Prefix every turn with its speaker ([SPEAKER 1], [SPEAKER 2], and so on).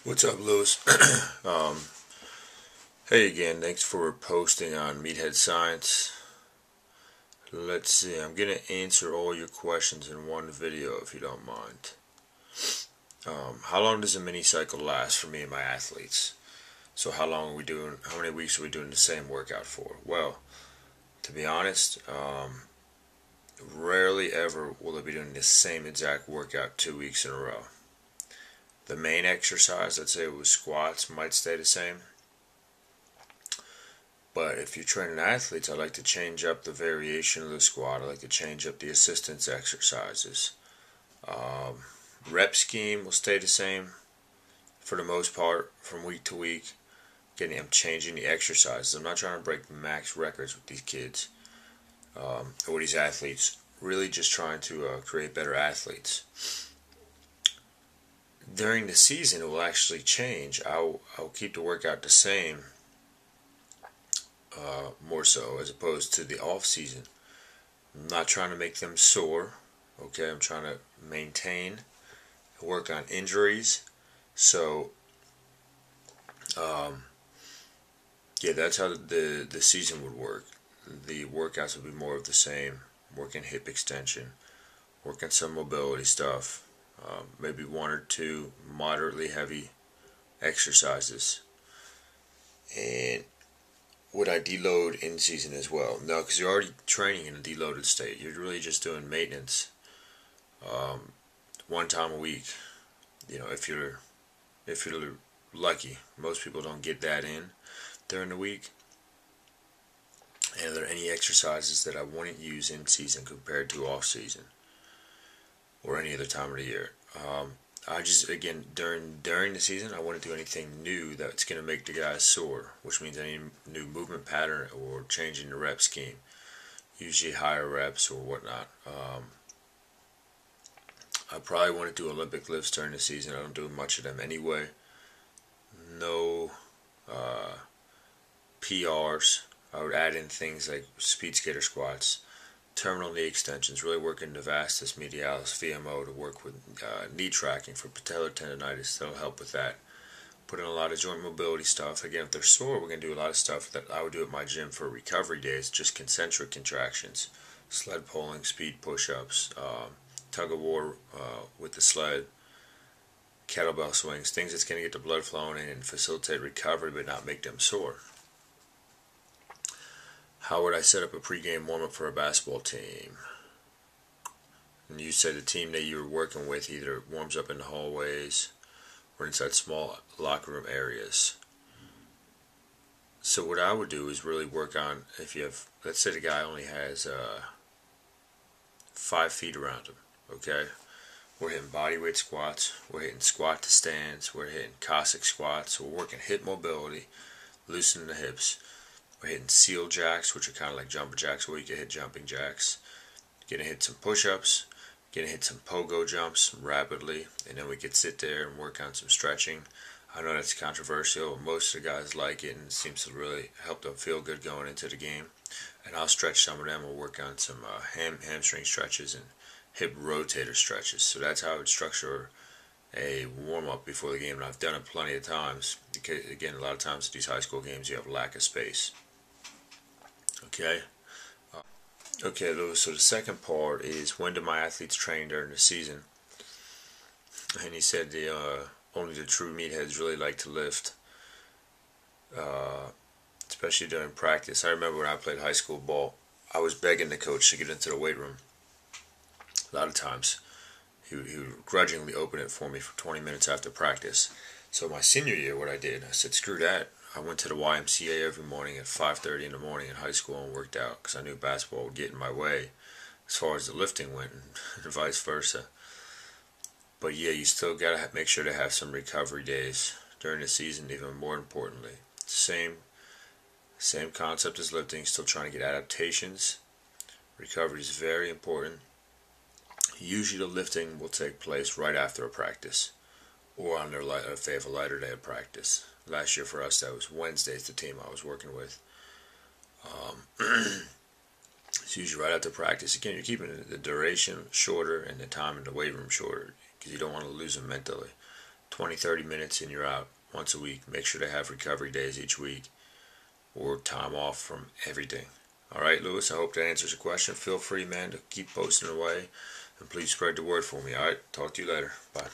[SPEAKER 1] What's up, Lewis? um, hey again, thanks for posting on Meathead Science. Let's see, I'm going to answer all your questions in one video if you don't mind. How long does a mini cycle last for me and my athletes? So how long are we doing, how many weeks are we doing the same workout for? Well, to be honest, rarely ever will I be doing the same exact workout 2 weeks in a row. The main exercise, let's say it was squats, might stay the same. But if you're training athletes, I like to change up the variation of the squat. I like to change up the assistance exercises. Rep scheme will stay the same for the most part from week to week. Again, I'm changing the exercises. I'm not trying to break max records with these kids or these athletes. Really just trying to create better athletes. During the season, it will actually change. I'll keep the workout the same. More so as opposed to the off season. I'm not trying to make them sore. Okay, I'm trying to maintain, work on injuries. So, yeah, that's how the season would work. The workouts would be more of the same. Working hip extension, working some mobility stuff, maybe one or two moderately heavy exercises, and would I deload in season as well? No, because you're already training in a deloaded state. You're really just doing maintenance, one time a week. You know, if you're lucky, most people don't get that in during the week. And are there any exercises that I wouldn't use in season compared to off season or any other time of the year? I just, again, during the season, I wouldn't do anything new that's going to make the guys sore, which means any new movement pattern or changing the rep scheme, usually higher reps or whatnot. I probably want to do Olympic lifts during the season. I don't do much of them anyway. No PRs. I would add in things like speed skater squats, terminal knee extensions, really working the vastus medialis VMO to work with knee tracking for patellar tendonitis. That'll help with that. Put in a lot of joint mobility stuff. Again, if they're sore, we're going to do a lot of stuff that I would do at my gym for recovery days, just concentric contractions, sled pulling, speed push-ups, tug of war with the sled, kettlebell swings, things that's going to get the blood flowing in and facilitate recovery but not make them sore. How would I set up a pregame warm-up for a basketball team? And you said the team that you were working with either warms up in the hallways or inside small locker room areas. So what I would do is really work on, if you have, let's say the guy only has 5 feet around him, okay? We're hitting bodyweight squats, we're hitting squat to stands, we're hitting Cossack squats, we're working hip mobility, loosening the hips. We're hitting seal jacks, which are kind of like jumper jacks, where you can hit jumping jacks. Gonna hit some push-ups, gonna hit some pogo jumps rapidly, and then we could sit there and work on some stretching. I know that's controversial. Most of the guys like it, and it seems to really help them feel good going into the game. And I'll stretch some of them. We'll work on some hamstring stretches and hip rotator stretches. So that's how I would structure a warm-up before the game, and I've done it plenty of times. Because, again, a lot of times at these high school games, you have lack of space. Okay. Okay, Lewis. So the second part is, when do my athletes train during the season? And he said only the true meatheads really like to lift, especially during practice. I remember when I played high school ball, I was begging the coach to get into the weight room. A lot of times, he would grudgingly open it for me for 20 minutes after practice. So my senior year, what I did, I said, screw that. I went to the YMCA every morning at 5:30 in the morning in high school and worked out because I knew basketball would get in my way as far as the lifting went and vice versa. But yeah, you still got to make sure to have some recovery days during the season, even more importantly. Same concept as lifting, still trying to get adaptations. Recovery is very important. Usually the lifting will take place right after a practice or on their if they have a lighter day of practice. Last year for us, that was Wednesdays, the team I was working with. It's usually right after practice. Again, you're keeping the duration shorter and the time in the weight room shorter because you don't want to lose them mentally. 20-30 minutes and you're out once a week. Make sure to have recovery days each week or time off from everything. Alright, Lewis, I hope that answers your question. Feel free, man, to keep posting away, and please spread the word for me. Alright, talk to you later. Bye.